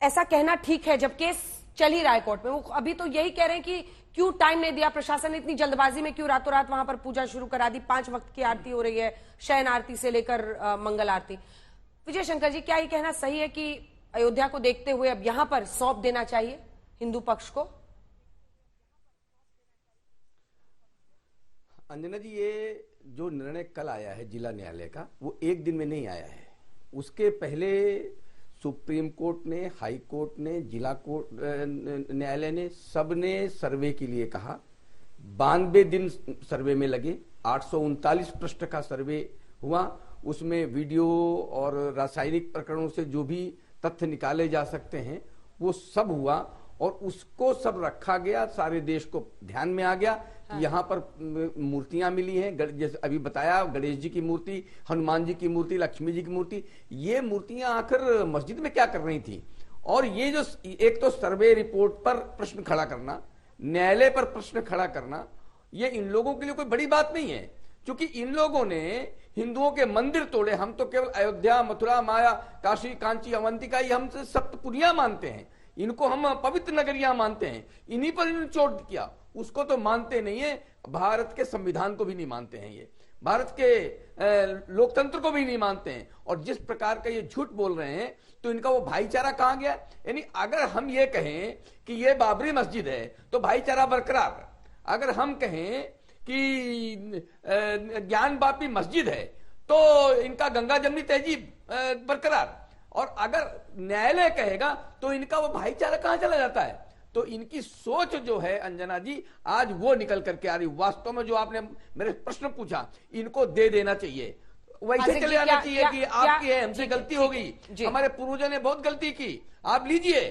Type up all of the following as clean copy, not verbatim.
ऐसा कहना ठीक है जब केस चल ही रहा है कोर्ट में? वो अभी तो यही कह रहे हैं कि क्यों टाइम नहीं दिया प्रशासन ने, इतनी जल्दबाजी में क्यों रातों रात वहां पर पूजा शुरू करा दी? 5 वक्त की आरती हो रही है, शयन आरती से लेकर मंगल आरती। विजय शंकर जी, क्या ये कहना सही है कि अयोध्या को देखते हुए अब यहां पर सौंप देना चाहिए हिंदू पक्ष को? अंजना जी, ये जो निर्णय कल आया है जिला न्यायालय का, वो एक दिन में नहीं आया है। उसके पहले सुप्रीम कोर्ट ने, हाई कोर्ट ने, जिला कोर्ट न्यायालय ने, सबने सर्वे के लिए कहा। 92 दिन सर्वे में लगे। 839 पृष्ठ का सर्वे हुआ। उसमें वीडियो और रासायनिक प्रकरणों से जो भी तथ्य निकाले जा सकते हैं वो सब हुआ और उसको सब रखा गया। सारे देश को ध्यान में आ गया कि यहाँ पर मूर्तियां मिली हैं, जैसे अभी बताया, गणेश जी की मूर्ति, हनुमान जी की मूर्ति, लक्ष्मी जी की मूर्ति। ये मूर्तियां आखिर मस्जिद में क्या कर रही थी? और ये जो एक तो सर्वे रिपोर्ट पर प्रश्न खड़ा करना, न्यायालय पर प्रश्न खड़ा करना, ये इन लोगों के लिए कोई बड़ी बात नहीं है, क्योंकि इन लोगों ने हिंदुओं के मंदिर तोड़े। हम तो केवल अयोध्या, मथुरा, माया, काशी, कांची, अवंतिका, ये हम सप्तपुरियां मानते हैं, इनको हम पवित्र नगरियां मानते हैं। इन्हीं पर इन्होंने चोट किया, उसको तो मानते नहीं है। भारत के संविधान को भी नहीं मानते हैं, ये भारत के लोकतंत्र को भी नहीं मानते हैं। और जिस प्रकार का ये झूठ बोल रहे हैं, तो इनका वो भाईचारा कहां गया? यानी अगर हम ये कहें कि ये बाबरी मस्जिद है तो भाईचारा बरकरार, अगर हम कहें कि ज्ञान वापी मस्जिद है तो इनका गंगा जमनी तहजीब बरकरार, और अगर न्यायालय कहेगा तो इनका वो भाईचारा कहां चला जाता है? तो इनकी सोच जो है अंजना जी, आज वो निकल करके आ रही। वास्तव में जो आपने मेरे प्रश्न पूछा, इनको दे देना चाहिए, वैसे चले आना चाहिए कि आपकी है, हमसे गलती हो गई, हमारे पूर्वजों ने बहुत गलती की, आप लीजिए।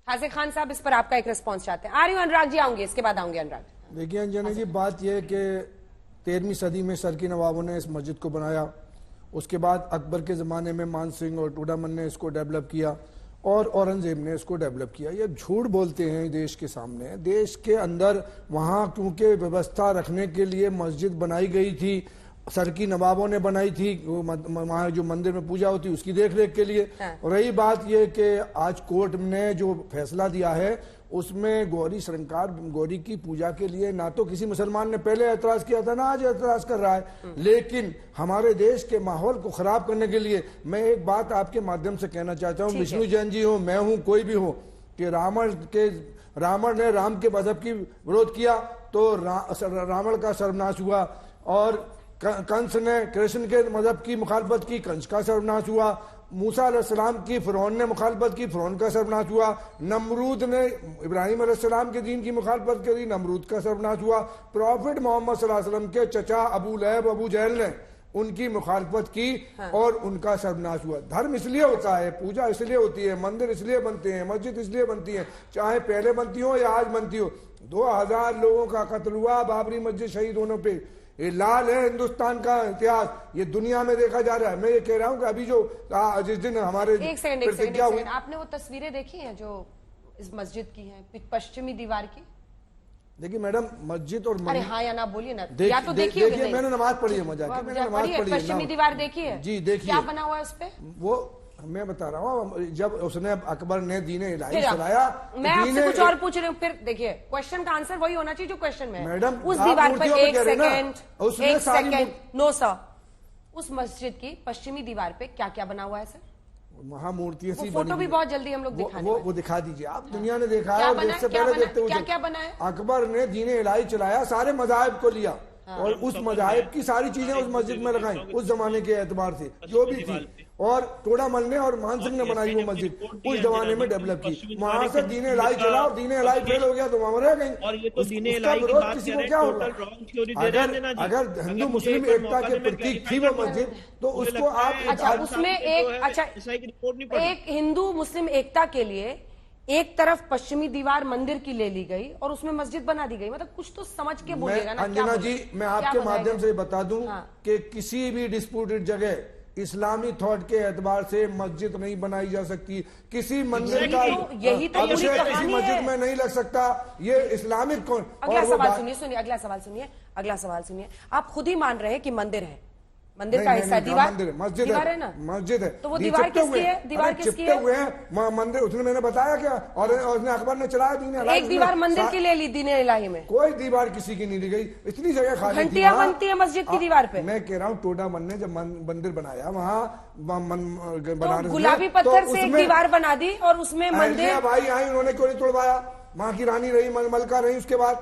हाजिर खान साहब, इस पर आपका एक रिस्पॉन्स चाहते हैं। आ रही हूं अनुराग जी, आऊंगे, इसके बाद आऊंगे अनुराग। देखिए अंजना जी, बात यह है कि 13वीं सदी में सरकी नवाबों ने इस मस्जिद को बनाया। उसके बाद अकबर के ज़माने में मान सिंह और टूडामन ने इसको डेवलप किया और औरंगजेब ने इसको डेवलप किया। ये झूठ बोलते हैं देश के सामने। देश के अंदर वहाँ क्योंकि व्यवस्था रखने के लिए मस्जिद बनाई गई थी, सरकी नवाबों ने बनाई थी, वहाँ जो मंदिर में पूजा होती उसकी देख रेख के लिए। और रही बात यह कि आज कोर्ट ने जो फैसला दिया है उसमें गौरी श्रृंगार, गौरी की पूजा के लिए ना तो किसी मुसलमान ने पहले एतराज किया था, ना आज एतराज कर रहा है। लेकिन हमारे देश के माहौल को खराब करने के लिए मैं एक बात आपके माध्यम से कहना चाहता हूँ, विष्णु जैन जी हो, मैं हूँ, कोई भी हो, कि रावण ने राम के मजहब की विरोध किया तो रावण का सर्वनाश हुआ, और कंस ने कृष्ण के मजहब की मुखालफत की, कंस का सर्वनाश हुआ। मूसा अलैहिस्सलाम की फिरौन ने मुखालफत की, फिरौन का सर्वनाश हुआ। नमरूद ने इब्राहिम अलैहिस्सलाम के दीन की मुखालफत करी, नमरूद का सर्वनाश हुआ। प्रॉफिट मोहम्मद सल्लल्लाहु अलैहि वसल्लम के चचा अबू लहब, अबू जहल ने उनकी मुखालफत की और उनका सर्वनाश हुआ। धर्म इसलिए होता है, पूजा इसलिए होती है, मंदिर इसलिए बनते हैं, मस्जिद इसलिए बनती है, चाहे पहले बनती हो या आज बनती हो। 2000 लोगों का कत्ल हुआ बाबरी मस्जिद शहीद होने पे। ये लाल है हिंदुस्तान का इतिहास, ये दुनिया में देखा जा रहा है। मैं ये कह रहा हूँ कि अभी जो जिस दिन हमारे एक सेकंड, आपने वो तस्वीरें देखी हैं जो इस मस्जिद की हैं, पश्चिमी दीवार की? देखिए मैडम, मस्जिद और अरे हाँ या ना बोलिए ना, या तो देखिए। मैंने नमाज पढ़ी है, मजा मैंने नमाज पढ़ी है। पश्चिमी दीवार देखी है जी, देखिए क्या बना हुआ है उस पे। वो मैं बता रहा हूँ, जब उसने अकबर ने दीने इलाही चलाया, मैं आपसे कुछ और पूछ रही हूँ, फिर देखिए क्वेश्चन का आंसर वही होना चाहिए जो क्वेश्चन में है। मैडम उस दीवार पर एक सेकंड, नो सर, उस मस्जिद की पश्चिमी दीवार पे क्या क्या बना हुआ है सर? वहाँ मूर्तियां सी फोटो भी बहुत जल्दी हम लोग दिखाने वो दिखा दीजिए आप। दुनिया ने देखा है और इससे पहले देखते हुए क्या बना है। अकबर ने दीने इलाही चलाया, सारे मज़ाहिब को लिया और उस मज़ाहिब की सारी चीजें उस मस्जिद में लगाई, उस जमाने के एतबार से जो भी थी। और टोडामल ने और मान सिंह ने बनाई वो मस्जिद, उस जमाने में डेवलप की। वहां से दीने इलाही चला और दीने इलाही फेल हो गया तो वहां रह गई। उसका विरोध किसी को क्या होगा? अगर हिंदू मुस्लिम एकता के प्रतीक थी वो मस्जिद, तो उसको आप उसमें एक हिंदू मुस्लिम एकता के लिए एक तरफ पश्चिमी दीवार मंदिर की ले ली गई और उसमें मस्जिद बना दी गई। मतलब कुछ तो समझ के बोलिएगा ना। अंजना जी, मैं आपके माध्यम से बता दूं कि किसी भी डिस्प्यूटेड जगह इस्लामी थॉट के एतबार से मस्जिद नहीं बनाई जा सकती। किसी मंदिर का अभिषेक किसी मस्जिद में नहीं लग सकता। ये इस्लामिक कौन। अगला सवाल सुनिए, अगला सवाल सुनिए। आप खुद ही मान रहे हैं कि मंदिर है, मंदिर का नहीं, हिस्सा नहीं, दीवार, मंदिर है, मस्जिद दीवार है है ना, मस्जिद है। तो वो ये दीवार चिपटे किसकी हुए है? हैं। दीवार अरे किसकी चिपटे है? हुए हैं मंदिर, उसने मैंने बताया क्या, और उसने अखबार ने चलाया दीन इलाही एक दीवार मंदिर की ले ली दीन इलाही में, कोई दीवार किसी की नहीं ली गई, इतनी जगह खाली थी घंटियां वहाँ। बनती है मस्जिद की दीवार पे। मैं कह रहा हूँ टोडा मन ने जब मंदिर बनाया वहाँ तो बनारस में, गुलाबी तो पत्थर से एक उसमें दीवार बना दी और उसमें मंदिर। अहल्या भाई आई, उन्होंने क्यों नहीं तोड़वाया? वहाँ की रानी रही, मलका रही, उसके बाद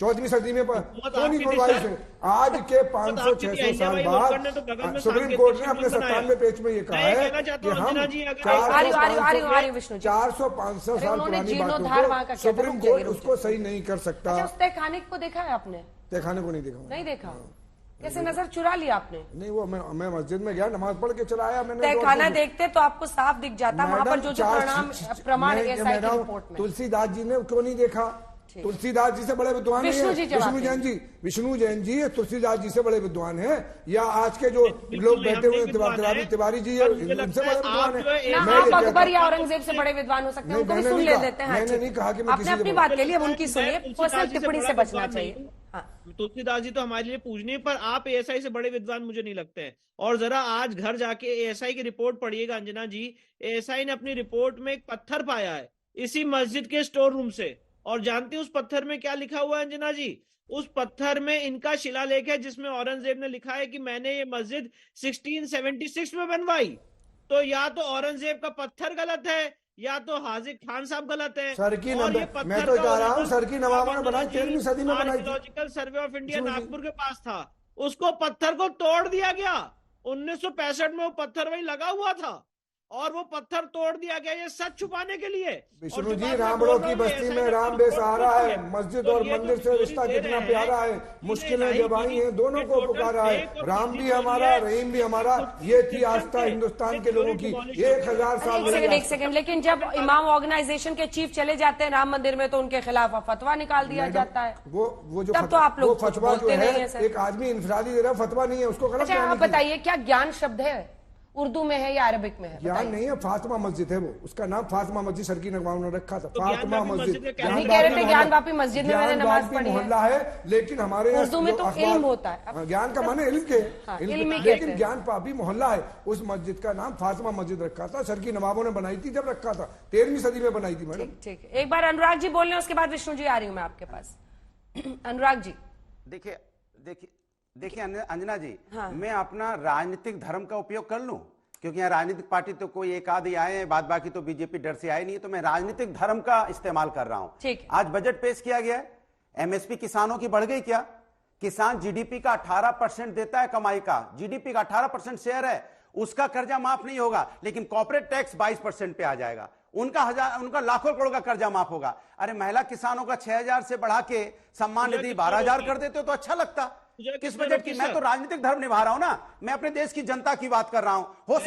14वीं सदी में क्यों नहीं तोड़वाई उसे? आज के 500-600 साल बाद सुप्रीम कोर्ट ने अपने 97 पेज में ये कहा है कि हम 400-500 साल पुरानी बातों को सुप्रीम कोर्ट उसको सही नहीं कर सकता। अच्छा, उस तहखाने को देखा है आपने? तहखाने को नहीं देखा, नहीं देखा, कैसे नजर चुरा लिया आपने? नहीं, वो मैं मस्जिद में गया, नमाज पढ़ के चला आया मैंने। तहखाना देखते तो आपको साफ दिख जाता वहां पर जो प्रमाण एएसआई की रिपोर्ट में। तुलसीदास जी ने क्यों नहीं देखा? तुलसीदास जी से बड़े विद्वान नहीं है विष्णु जैन जी तुलसीदास जी से बड़े विद्वान हैं, या आज के जो लोग बैठे हुए हैं तिवारी जी इनसे बड़े विद्वान है? आप अकबर या औरंगजेब से बड़े विद्वान हो सकते हैं, उनको भी सुन ले देते हैं। मैंने नहीं कहा कि मैं आपने अपनी बात के लिए उनकी सुनिए, पर्सनल टिप्पणी से बचना चाहिए। तुलसीदास जी तो हमारे लिए पूजनीय, पर आप एएसआई से बड़े विद्वान मुझे नहीं लगते हैं। और जरा आज घर जाके एएसआई की रिपोर्ट पढ़िएगा अंजना जी। एएसआई ने अपनी रिपोर्ट में एक पत्थर पाया है इसी मस्जिद के स्टोर रूम से, और जानते हैं उस पत्थर में क्या लिखा हुआ है अंजना जी? उस पत्थर में इनका शिलालेख है जिसमें औरंगजेब ने लिखा है कि मैंने ये मस्जिद 1676 में बनवाई। तो या तो औरंगजेब का पत्थर गलत है या तो हाजिर खान साहब गलत है। सर की मैं तो जा रहा हूँ, सर की नवाबों ने बनाई 13वीं सदी में बनाई। Archaeological survey of India Nagpur के पास था, उसको पत्थर को तोड़ दिया गया। 1965 में वो पत्थर वही लगा हुआ था और वो पत्थर तोड़ दिया गया ये सच छुपाने के लिए। विष्णु जी, रामड़ो की बस्ती में राम बेसहारा है, मस्जिद और मंदिर से रिश्ता कितना प्यारा है, मुश्किलें जब आई हैं दोनों को पुकारा है, राम भी हमारा रहीम भी हमारा, ये थी आस्था हिंदुस्तान के लोगों की 1000 साल। एक सेकंड, लेकिन जब इमाम ऑर्गेनाइजेशन के चीफ चले जाते हैं राम मंदिर में तो उनके खिलाफ फतवा निकाल दिया जाता है। वो जो तब तो आप लोग फतवा जो है एक आदमी इंफरादी दे रहा है, फतवा नहीं है, उसको गलत। अच्छा, आप बताइए क्या ज्ञान शब्द है, उर्दू में है या अरबिक में है? ज्ञान नहीं है, फातिमा मस्जिद है वो, उसका नाम फातिमा मस्जिद सर की नगवाम ने रखा था। फातिमा मस्जिद ज्ञान वापी मस्जिद में मैंने नमाज पढ़ी मोहल्ला है, लेकिन हमारे उर्दू में तो इल्म होता है। ज्ञान का माने इल्म के, लेकिन ज्ञान पापी मोहल्ला है। उस मस्जिद का नाम फातिमा मस्जिद रखा था, सर की नवाबों ने बनाई थी, जब रखा था 13वीं सदी में बनाई थी मैडम। ठीक है, एक बार अनुराग जी बोल रहे हैं, उसके बाद विष्णु जी आ रही हूं मैं आपके पास। अनुराग जी देखिए अंजना जी, मैं अपना राजनीतिक धर्म का उपयोग कर लूं, क्योंकि यहाँ राजनीतिक पार्टी तो कोई एक आध ही आए हैं, बाद बाकी तो बीजेपी डर से आए नहीं है, तो मैं राजनीतिक धर्म का इस्तेमाल कर रहा हूं। आज बजट पेश किया गया है, एमएसपी किसानों की बढ़ गई क्या? किसान जीडीपी का 18% देता है कमाई का, जीडीपी का 18% शेयर है, उसका कर्जा माफ नहीं होगा, लेकिन कॉर्पोरेट टैक्स 22% पे आ जाएगा, उनका लाखों करोड़ का कर्जा माफ होगा। अरे महिला किसानों का 6000 से बढ़ा के सम्मान निधि 12000 कर देते हो तो अच्छा लगता। किस बजट की? मैं तो राजनीतिक धर्म निभा रहा हूं ना, मैं अपने देश की जनता की बात कर रहा हूं। हो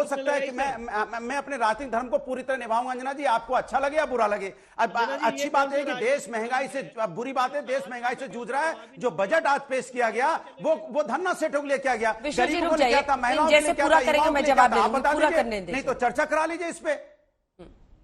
सकता है कि मैं अपने राजनीतिक धर्म को पूरी तरह निभाऊंगा अंजना जी, आपको अच्छा लगे या बुरा लगे। अब अच्छी बात है कि देश महंगाई से, बुरी बात है देश महंगाई से जूझ रहा है। जो बजट आज पेश किया गया वो धन्ना सेठों के लिए किया गया, गरीबों को क्या था, महिलाओं के लिए क्या था, आप बता दीजिए। नहीं तो चर्चा करा लीजिए इस पे,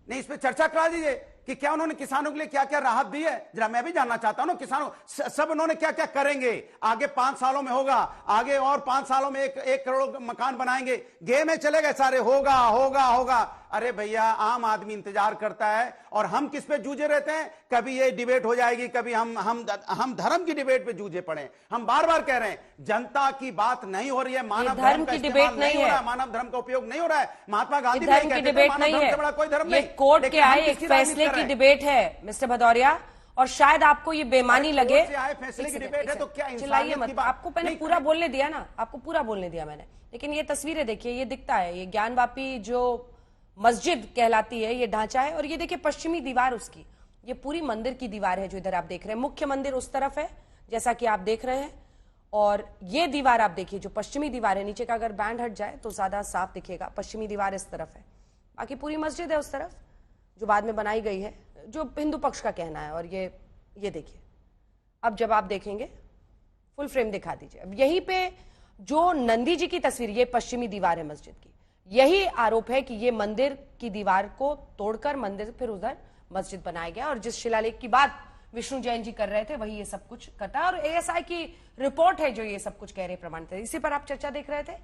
नहीं इस पे चर्चा करा दीजिए कि क्या उन्होंने किसानों के लिए क्या क्या राहत दी है। जरा मैं भी जानना चाहता हूं ना, किसानों सब उन्होंने क्या क्या करेंगे, आगे 5 सालों में होगा, आगे और 5 सालों में 1 करोड़ मकान बनाएंगे, गे में चले गए सारे, होगा होगा होगा। अरे भैया, आम आदमी इंतजार करता है और हम किस पे जूझे रहते हैं? कभी ये डिबेट हो जाएगी, कभी हम धर्म की डिबेट पे जूझे पड़े। हम बार बार कह रहे हैं जनता की बात नहीं हो रही है, मानव धर्म की डिबेट नहीं हो रहा है, मानव धर्म का उपयोग नहीं हो रहा है। महात्मा गांधी भी कहते थे मानव धर्म से बड़ा कोई धर्म नहीं। कोर्ट के आए एक फैसले की डिबेट है मिस्टर भदौरिया, और शायद आपको ये बेमानी लगे। फैसले की डिबेट है तो क्या चिल्लाइए मत, आपको मैंने पूरा बोलने दिया ना, आपको पूरा बोलने दिया मैंने। लेकिन ये तस्वीरें देखिए, ये दिखता है, ये ज्ञानवापी जो मस्जिद कहलाती है ये ढांचा है, और ये देखिए पश्चिमी दीवार उसकी, ये पूरी मंदिर की दीवार है जो इधर आप देख रहे हैं। मुख्य मंदिर उस तरफ है जैसा कि आप देख रहे हैं, और ये दीवार आप देखिए जो पश्चिमी दीवार है, नीचे का अगर बैंड हट जाए तो ज्यादा साफ दिखेगा। पश्चिमी दीवार इस तरफ है, बाकी पूरी मस्जिद है उस तरफ जो बाद में बनाई गई है, जो हिंदू पक्ष का कहना है। और ये देखिए, अब जब आप देखेंगे फुल फ्रेम दिखा दीजिए। अब यहीं पे जो नंदी जी की तस्वीर, ये पश्चिमी दीवार है मस्जिद की, यही आरोप है कि ये मंदिर की दीवार को तोड़कर मंदिर फिर उधर मस्जिद बनाया गया। और जिस शिलालेख की बात विष्णु जैन जी कर रहे थे वही ये सब कुछ करता है, और एएसआई की रिपोर्ट है जो ये सब कुछ कह रहे प्रमाणित है। इसी पर आप चर्चा देख रहे थे।